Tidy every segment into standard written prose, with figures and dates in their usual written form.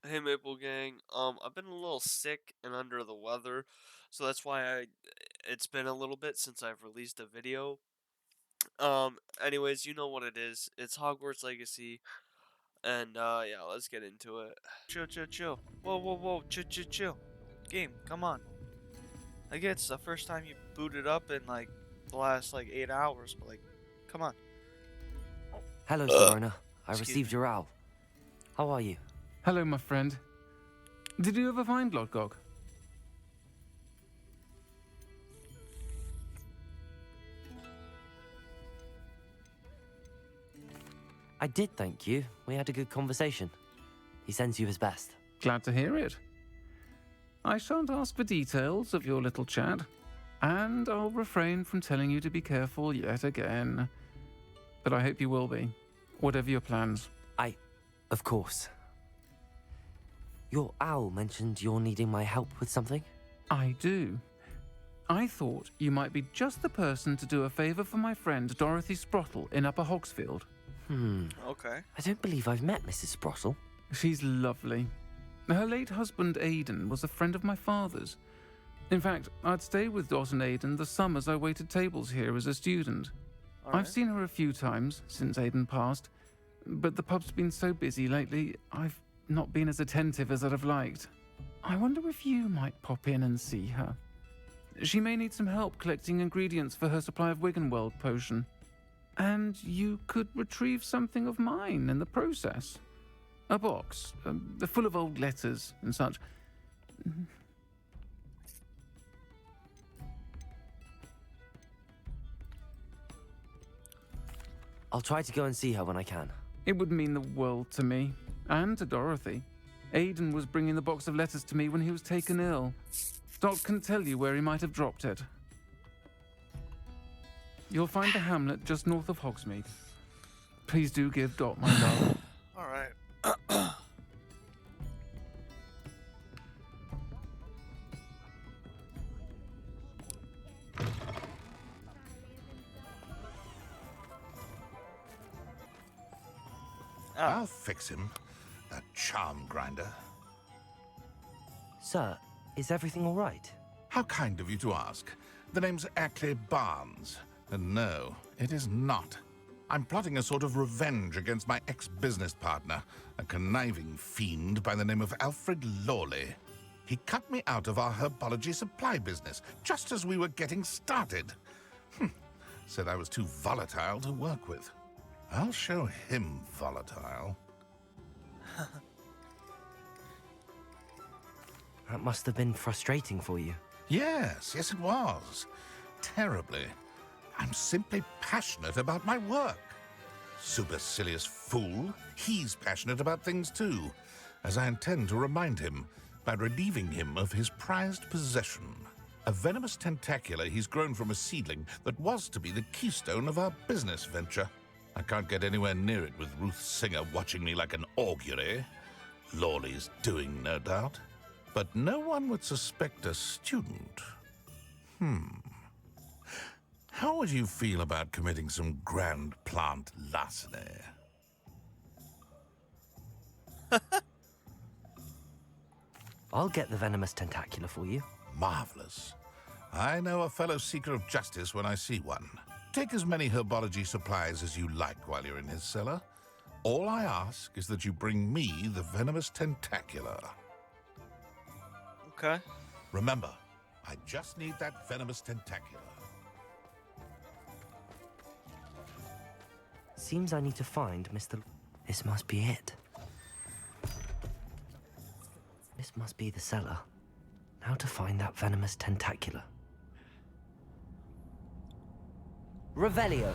Hey Maple Gang. I've been a little sick and under the weather, so that's why it's been a little bit since I've released a video. Anyways, you know what it is. It's Hogwarts Legacy, and yeah, let's get into it. Chill, chill, chill. Whoa, whoa, whoa, chill, chill, chill. Game, come on. I get it's the first time you booted up in like the last like 8 hours, but like, come on. Hello, Ugh. Sivona. I Excuse received me. your owl. How are you? Hello, my friend. Did you ever find Lodgok? I did, thank you. We had a good conversation. He sends you his best. Glad to hear it. I shan't ask for details of your little chat, and I'll refrain from telling you to be careful yet again. But I hope you will be, whatever your plans. Of course. Your owl mentioned you're needing my help with something? I do. I thought you might be just the person to do a favour for my friend Dorothy Sprottle in Upper Hogsfield. Okay. I don't believe I've met Mrs. Sprottle. She's lovely. Her late husband Aidan was a friend of my father's. In fact, I'd stayed with Dot and Aidan the summers I waited tables here as a student. Alright. I've seen her a few times since Aidan passed, but the pub's been so busy lately, I've not been as attentive as I'd have liked. I wonder if you might pop in and see her. She may need some help collecting ingredients for her supply of Wiggenweld potion. And you could retrieve something of mine in the process. A box, full of old letters and such. I'll try to go and see her when I can. It would mean the world to me, and to Dorothy. Aidan was bringing the box of letters to me when he was taken ill. Dot can tell you where he might have dropped it. You'll find the hamlet just north of Hogsmeade. Please do give Dot my love. Alright. I'll fix him. That charm grinder. Sir, is everything all right? How kind of you to ask. The name's Ackley Barnes. And no, it is not. I'm plotting a sort of revenge against my ex-business partner, a conniving fiend by the name of Alfred Lawley. He cut me out of our herbology supply business just as we were getting started. Said I was too volatile to work with. I'll show him volatile. That must have been frustrating for you. Yes, it was. Terribly. I'm simply passionate about my work. Supercilious fool. He's passionate about things too, as I intend to remind him by relieving him of his prized possession. A venomous tentacula he's grown from a seedling that was to be the keystone of our business venture. I can't get anywhere near it with Ruth Singer watching me like an augury. Lawley's doing, no doubt. But no one would suspect a student. How would you feel about committing some grand plant larceny? I'll get the venomous tentacula for you. Marvelous. I know a fellow seeker of justice when I see one. Take as many herbology supplies as you like while you're in his cellar. All I ask is that you bring me the venomous tentacula. Okay. Remember, I just need that venomous tentacula. Seems I need to find Mr. This must be it. This must be the cellar. Now to find that venomous tentacula. Revelio.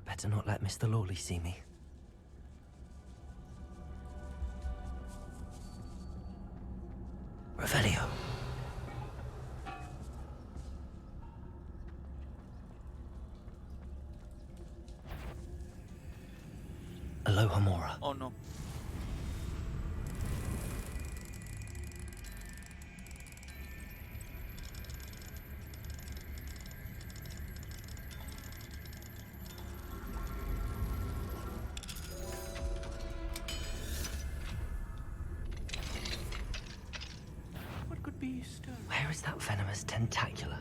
Better not let Mr. Lawley see me. Revelio. Aloha Mora. Oh no. Where is that venomous tentacula?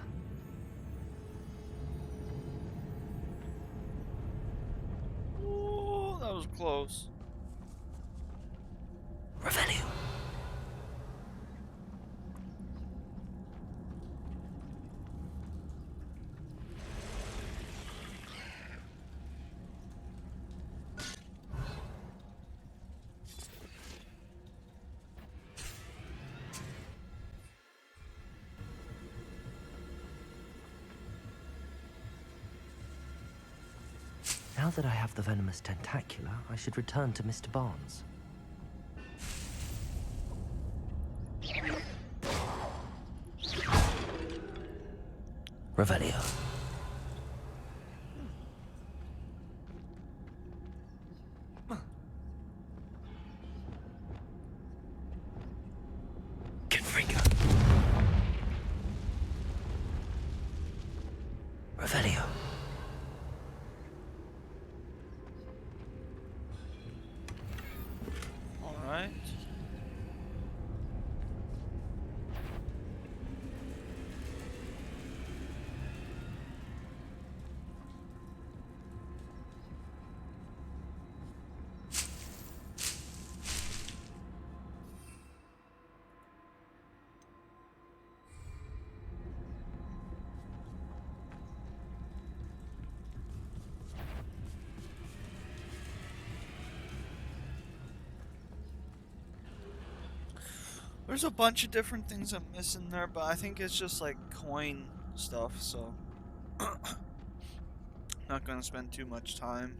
Ooh, that was close. Revelio. Now that I have the venomous tentacula, I should return to Mr. Barnes. Revelio. Confringo. Revelio. All right. There's a bunch of different things I'm missing there, but I think it's just like coin stuff, so not gonna spend too much time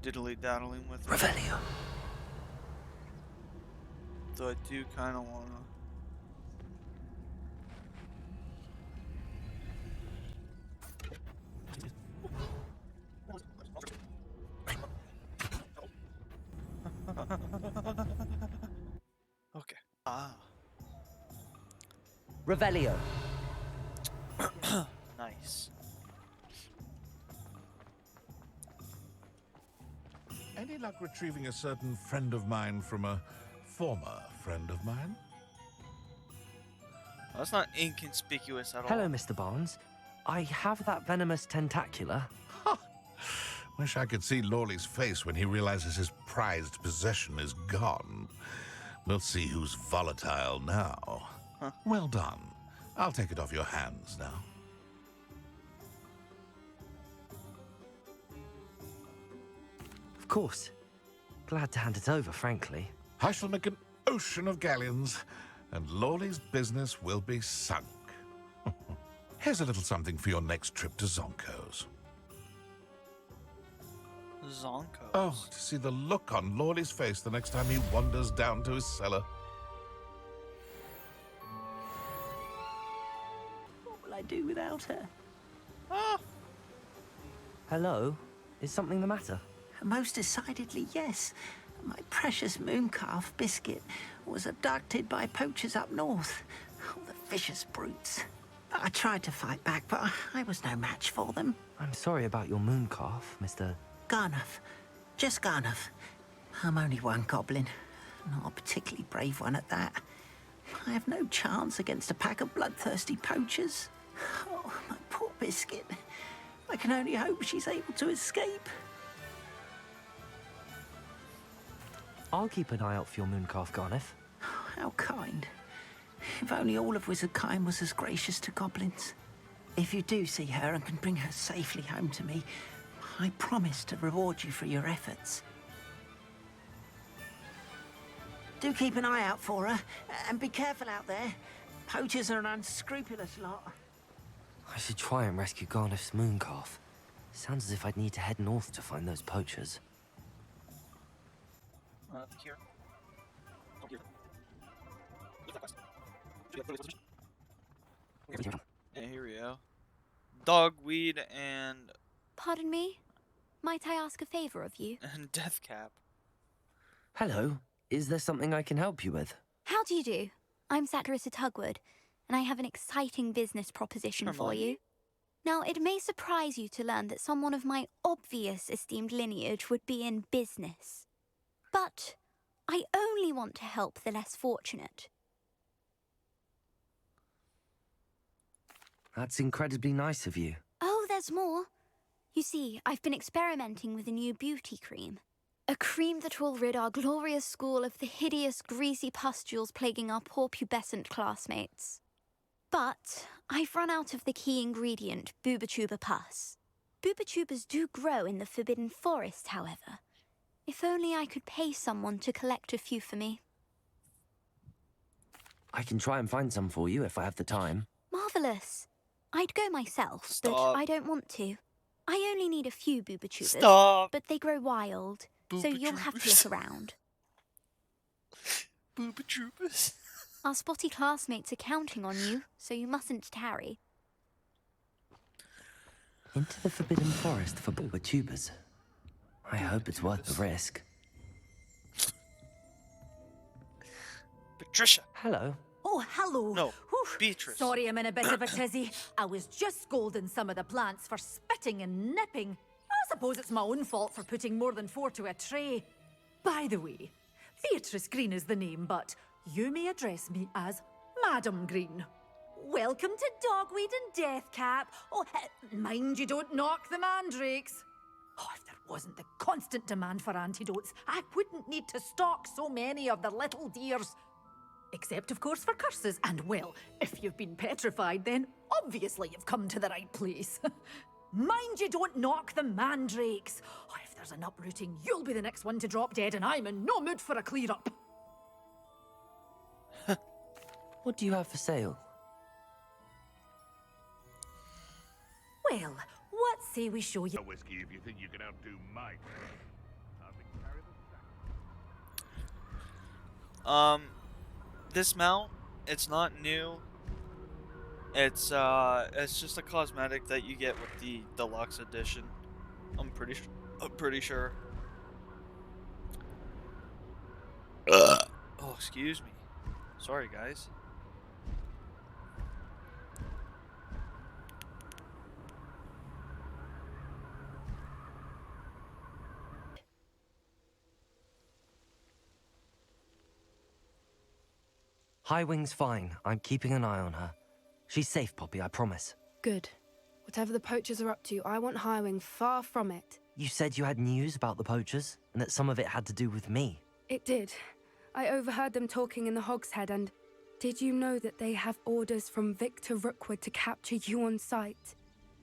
diddly-daddling with it. Revelio. Though I do kind of wanna. Okay. Ah, Revelio. nice. Any luck retrieving a certain friend of mine from a former friend of mine? That's not inconspicuous at all. Hello, Mr. Barnes. I have that venomous tentacula. Wish I could see Lawley's face when he realizes his prized possession is gone. We'll see who's volatile now. Huh. Well done. I'll take it off your hands now. Of course. Glad to hand it over, frankly. I shall make an ocean of galleons, and Lawley's business will be sunk. Here's a little something for your next trip to Zonko's. Zonkos. Oh, to see the look on Lawley's face the next time he wanders down to his cellar. What will I do without her? Ah, Hello? Is something the matter? Most decidedly, yes. My precious mooncalf, Biscuit, was abducted by poachers up north. Oh, the vicious brutes. I tried to fight back, but I was no match for them. I'm sorry about your mooncalf, Mr. Garnuff. Just Garnuff. I'm only one goblin. Not a particularly brave one at that. I have no chance against a pack of bloodthirsty poachers. Oh, my poor Biscuit. I can only hope she's able to escape. I'll keep an eye out for your mooncalf, Garniff. How kind. If only all of Wizardkind was as gracious to goblins. If you do see her and can bring her safely home to me, I promise to reward you for your efforts. Do keep an eye out for her, and be careful out there. Poachers are an unscrupulous lot. I should try and rescue Garniff's mooncalf. Sounds as if I'd need to head north to find those poachers. here. Yeah, here we go. Dogweed and Pardon me? Might I ask a favor of you? Deathcap. Hello. Is there something I can help you with? How do you do? I'm Satirissa Tugwood, and I have an exciting business proposition for Hermione? you. Now, it may surprise you to learn that someone of my obvious esteemed lineage would be in business. But I only want to help the less fortunate. That's incredibly nice of you. Oh, there's more. You see, I've been experimenting with a new beauty cream. A cream that will rid our glorious school of the hideous, greasy pustules plaguing our poor pubescent classmates. But I've run out of the key ingredient, boobotuber pus. Boobotubers do grow in the Forbidden Forest, however. If only I could pay someone to collect a few for me. I can try and find some for you if I have the time. Marvellous. I'd go myself, Stop. but I don't want to. I only need a few boobotubers. Stop. But they grow wild, so you'll have to Boobotroopers. look around. Boobotroopers. Our spotty classmates are counting on you, so you mustn't tarry. Into the Forbidden Forest for boobotubers. I hope it's worth the risk. Patricia. Hello. Oh, hello. No, Whew. Beatrice. Sorry I'm in a bit of a tizzy. I was just scolding some of the plants for spitting and nipping. I suppose it's my own fault for putting more than 4 to a tray. By the way, Beatrice Green is the name, but you may address me as Madam Green. Welcome to Dogweed and Deathcap. Oh, mind you don't knock the mandrakes. Oh, if there wasn't the constant demand for antidotes, I wouldn't need to stock so many of the little dears. Except, of course, for curses. And, well, if you've been petrified, then obviously you've come to the right place. Mind you don't knock the mandrakes. Oh, if there's an uprooting, you'll be the next one to drop dead, and I'm in no mood for a clear-up. What do you have for sale? Well, what say we show you... A whiskey if you think you can outdo Mike. This mount, it's not new. It's just a cosmetic that you get with the deluxe edition. I'm pretty sure. Oh, excuse me. Sorry, guys. Highwing's fine. I'm keeping an eye on her. She's safe, Poppy, I promise. Good. Whatever the poachers are up to, I want Highwing far from it. You said you had news about the poachers, and that some of it had to do with me. It did. I overheard them talking in the Hogshead, and did you know that they have orders from Victor Rookwood to capture you on sight?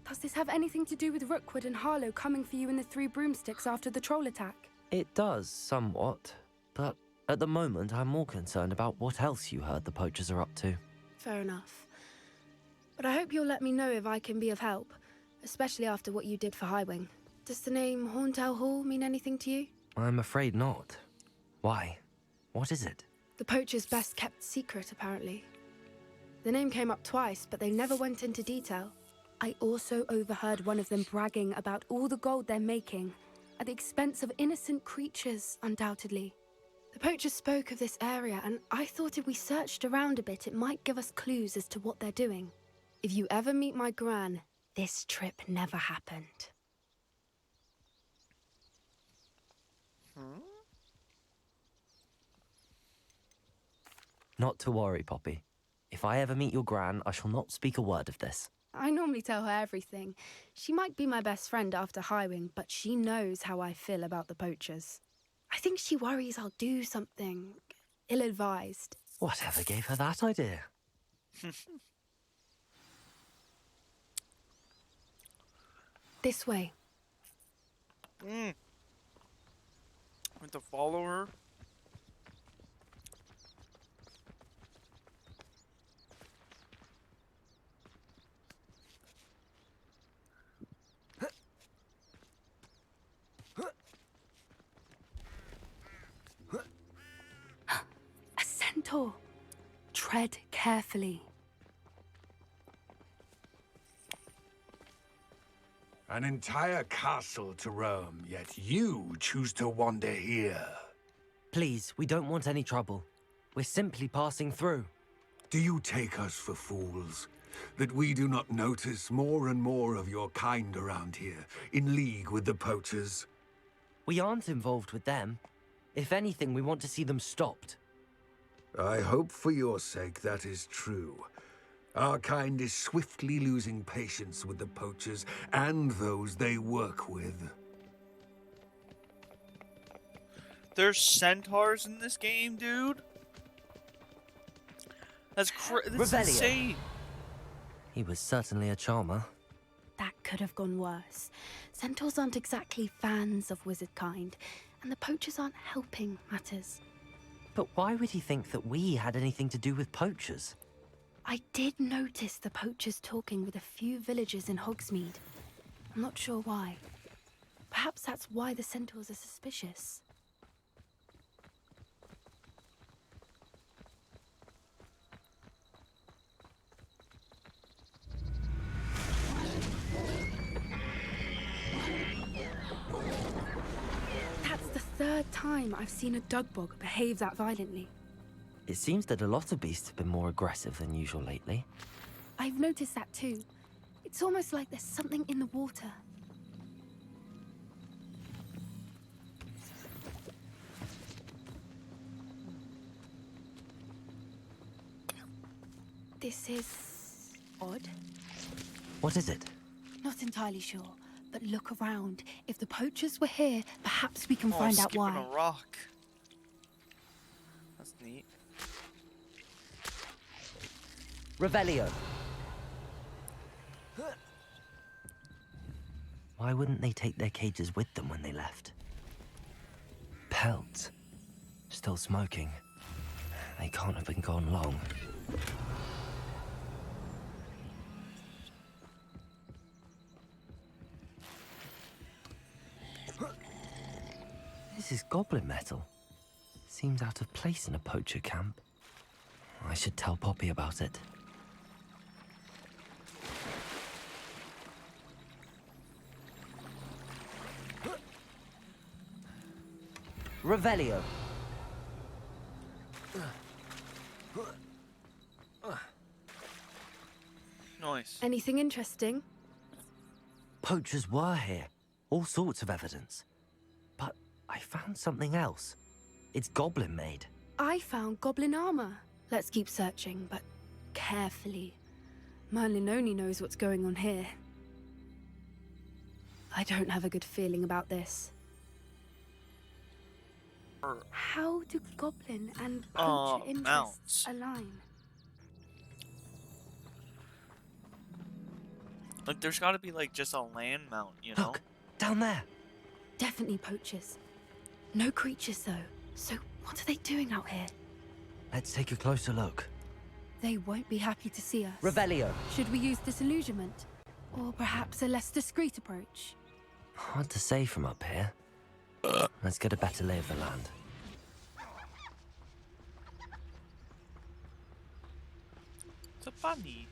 Does this have anything to do with Rookwood and Harlow coming for you in the Three Broomsticks after the troll attack? It does, somewhat. But at the moment, I'm more concerned about what else you heard the poachers are up to. Fair enough. But I hope you'll let me know if I can be of help, especially after what you did for Highwing. Does the name Horntail Hall mean anything to you? I'm afraid not. Why? What is it? The poacher's best kept secret, apparently. The name came up twice, but they never went into detail. I also overheard one of them bragging about all the gold they're making, at the expense of innocent creatures, undoubtedly. The poachers spoke of this area, and I thought if we searched around a bit, it might give us clues as to what they're doing. If you ever meet my gran, this trip never happened. Not to worry, Poppy. If I ever meet your gran, I shall not speak a word of this. I normally tell her everything. She might be my best friend after Highwing, but she knows how I feel about the poachers. I think she worries I'll do something ill-advised. Whatever gave her that idea? This way. With the follower. A centaur. Tread carefully. An entire castle to roam, yet you choose to wander here. Please, we don't want any trouble. We're simply passing through. Do you take us for fools? That we do not notice more and more of your kind around here, in league with the poachers? We aren't involved with them. If anything, we want to see them stopped. I hope for your sake that is true. Our kind is swiftly losing patience with the poachers and those they work with. There's centaurs in this game, dude. That's insane. He was certainly a charmer. That could have gone worse. Centaurs aren't exactly fans of wizard kind, and the poachers aren't helping matters. But why would he think that we had anything to do with poachers? I did notice the poachers talking with a few villagers in Hogsmeade. I'm not sure why. Perhaps that's why the centaurs are suspicious. That's the third time I've seen a dugbog behave that violently. It seems that a lot of beasts have been more aggressive than usual lately. I've noticed that too. It's almost like there's something in the water. This is odd. What is it? Not entirely sure, but look around. If the poachers were here, perhaps we can find out why. A rock. That's neat. Revelio. Why wouldn't they take their cages with them when they left? Pelts. Still smoking. They can't have been gone long. This is goblin metal. Seems out of place in a poacher camp. I should tell Poppy about it. Revelio. Nice. Anything interesting? Poachers were here. All sorts of evidence. But I found something else. It's goblin made. I found goblin armor. Let's keep searching, but carefully. Merlin only knows what's going on here. I don't have a good feeling about this. How do goblin and poacher interests mounts. align? Like, there's gotta be, like, just a land mount, you know? Look, down there. Definitely poachers. No creatures, though. So what are they doing out here? Let's take a closer look. They won't be happy to see us. Revelio. Should we use disillusionment? Or perhaps a less discreet approach? Hard to say from up here. Let's get a better lay of the land. It's a bunny.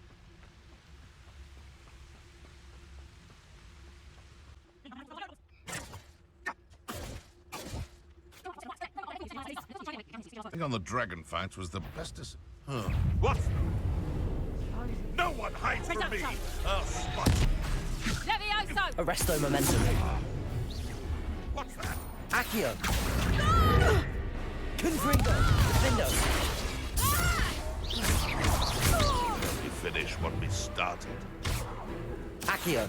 I think on the dragon fights was the bestest. What? No one hides from me! I'll spot you. Arresto momentum. What's that? Accio. Confringo. Defendo. We finish what we started. Accio.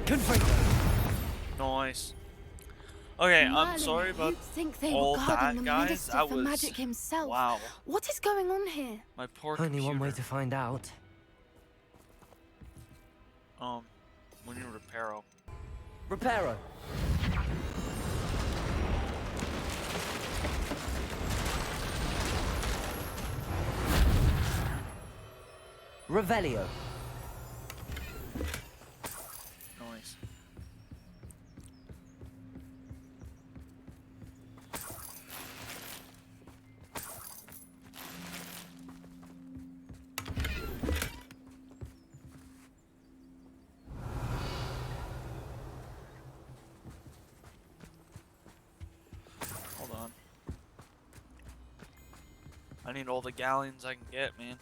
Confringo. Nice. Okay, I'm Merlin, sorry about you'd think they all were guarding that, the guys. Minister That for was Magic himself. wow. What is going on here? My poor Only one way computer. to find out. We need Reparo. Reparo. Revelio. Nice. Hold on. I need all the galleons I can get, man.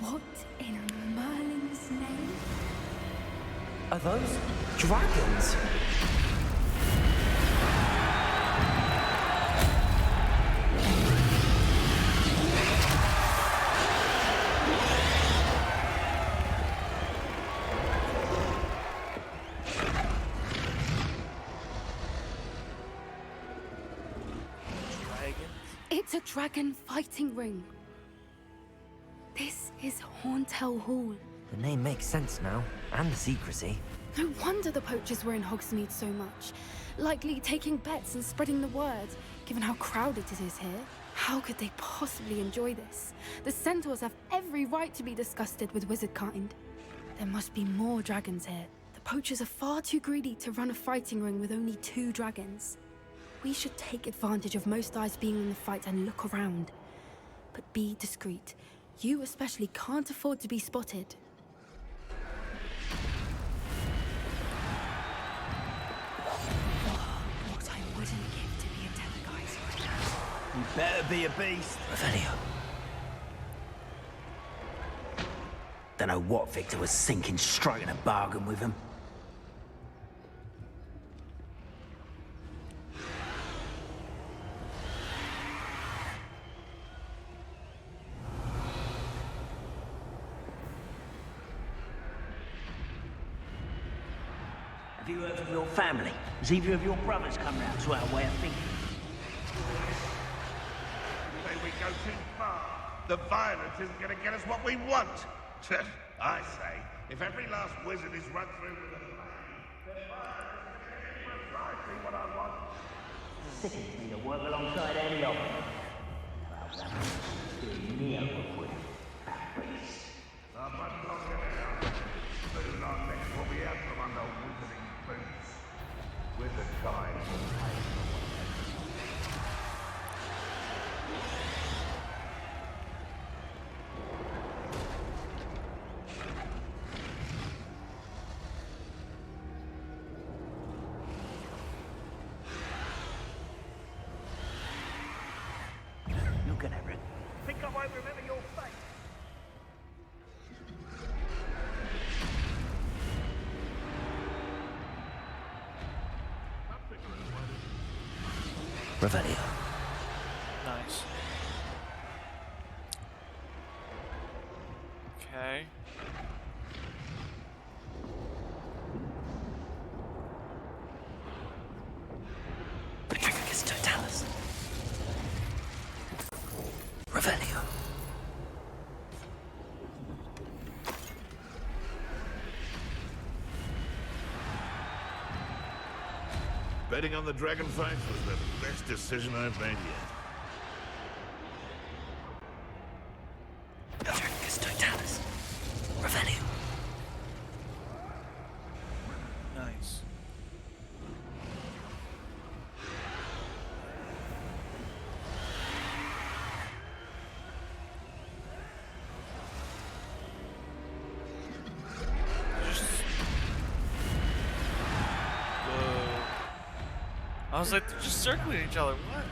What in Merlin's name Are those dragons? It's a dragon fighting ring. This is Horntail Hall. The name makes sense now, and the secrecy. No wonder the poachers were in Hogsmeade so much. Likely taking bets and spreading the word, given how crowded it is here. How could they possibly enjoy this? The Centaurs have every right to be disgusted with wizard kind. There must be more dragons here. The poachers are far too greedy to run a fighting ring with only 2 dragons. We should take advantage of most eyes being in the fight and look around. But be discreet. You especially can't afford to be spotted. What I wouldn't give to be a teleguise like that. You better be a beast. Revelio. Don't know what Victor was thinking, striking a bargain with him. Have you heard from your family? Has either of your brothers come round to our way of thinking? Say we go too far. The violence isn't going to get us what we want. I say, if every last wizard is run through with a flame, then violence is precisely what I want. Sickening me to work alongside any of them. Not much longer now. Soon our necks will be out from under wizarding boots. Wizard kind will pay. Look at Everett. Think I won't remember your face? Revelio. Nice. Okay. Patricus Totalis. Revelio. Betting on the dragon fight was the best decision I've made yet. Patricus Totalis. Revelio. Nice. Whoa. I was like, they're just circling each other. What?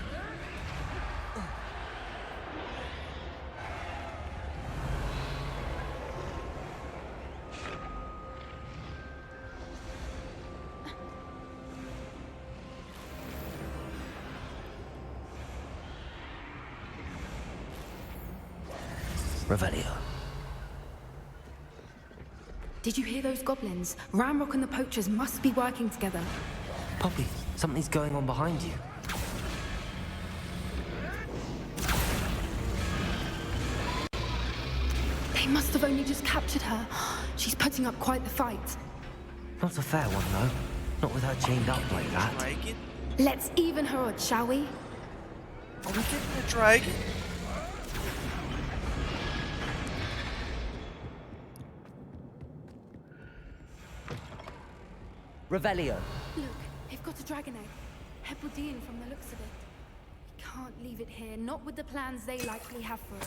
Revelio. Did you hear those goblins? Ramrock and the poachers must be working together. Poppy, something's going on behind you. They must have only just captured her. She's putting up quite the fight. Not a fair one, though. Not with her chained up like that. Dragon? Let's even her odds, shall we? Are we getting a dragon? Revelio. Look, they've got a dragon egg. Hebridean from the looks of it. We can't leave it here, not with the plans they likely have for it.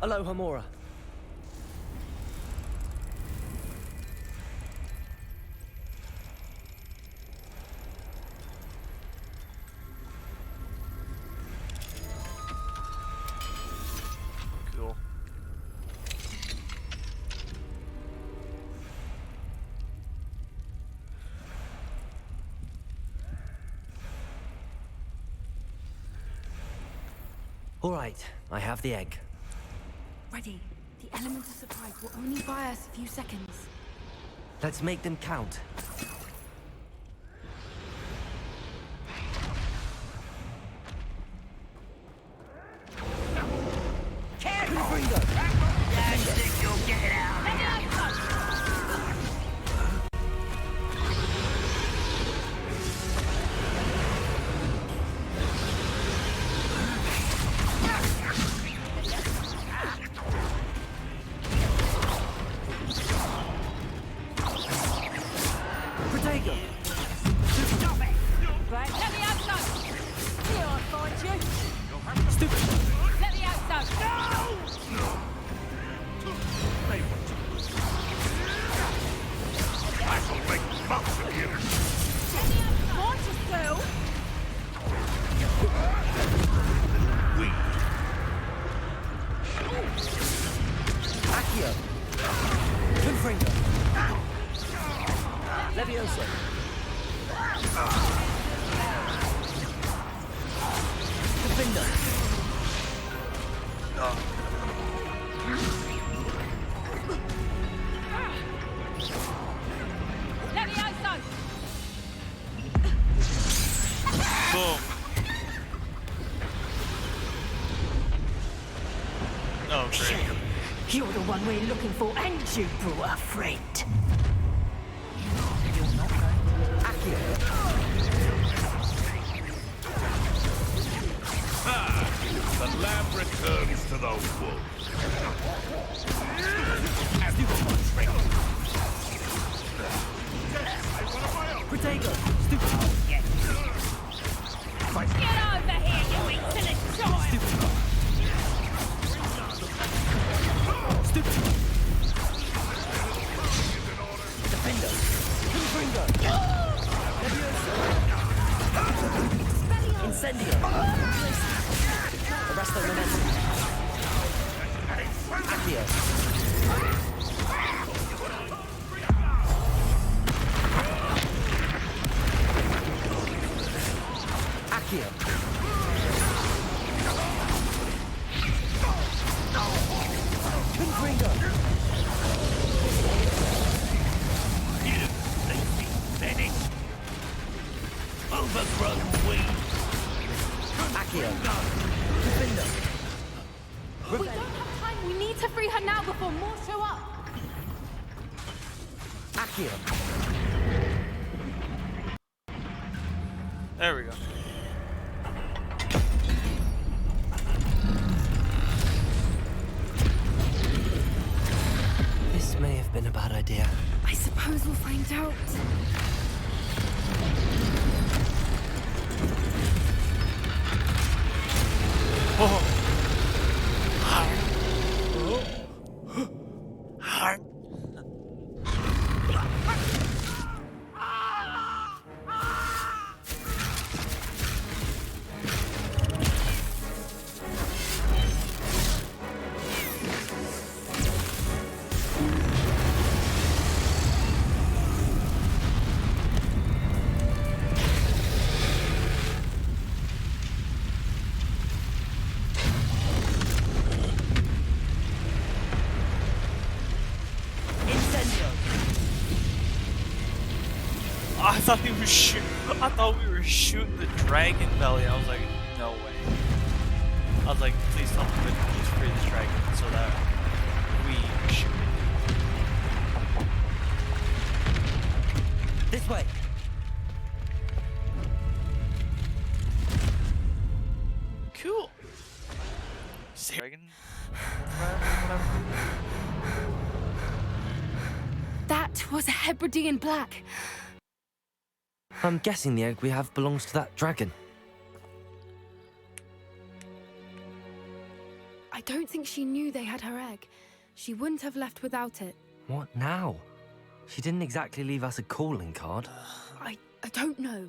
Aloha, Mora. All right, I have the egg. Ready. The element of surprise will only buy us a few seconds. Let's make them count. Right, let me out, son! Here, I'll find you! Stupid! Let me out, son! No! I shall make months of you. Let me out, want yourself! Accio! Confringo! Levioso! Confringo! Let me out, son! Boom. Oh, great. You're the one we're looking for, and you brought a friend. The lamb returns to the wolves. As you Protego! Stupid! Get over here, you insolent child! Stupid! Defender! Confringo! Levioso! Incendio! Arresto Momentum! Accio! Accio! Confringo! overgrown weed. Accio! Defender! We don't have time. We need to free her now before more show up. Accio! There we go. This may have been a bad idea. I suppose we'll find out. Oh. I thought we were shooting the dragon belly. I was like, no way. I was like, please tell me we can just free this dragon so that we shoot it. This way! Cool. Dragon. That was a Hebridean black. I'm guessing the egg we have belongs to that dragon. I don't think she knew they had her egg. She wouldn't have left without it. What now? She didn't exactly leave us a calling card. I don't know.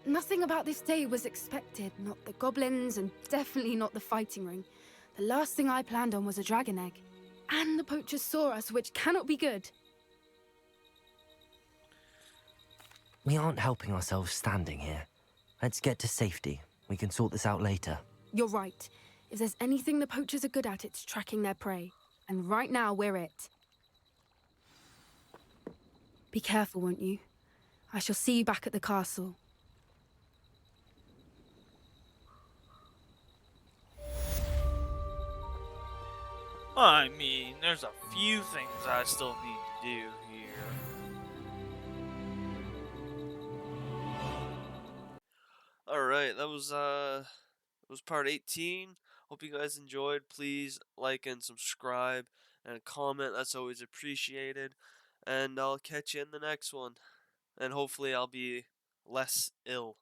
Nothing about this day was expected. Not the goblins, and definitely not the fighting ring. The last thing I planned on was a dragon egg. And the poachers saw us, which cannot be good. We aren't helping ourselves standing here. Let's get to safety. We can sort this out later. You're right. If there's anything the poachers are good at, it's tracking their prey. And right now, we're it. Be careful, won't you? I shall see you back at the castle. I mean, there's a few things I still need to do here. Alright, that was part 18. Hope you guys enjoyed. Please like and subscribe and comment. That's always appreciated. And I'll catch you in the next one. And hopefully I'll be less ill.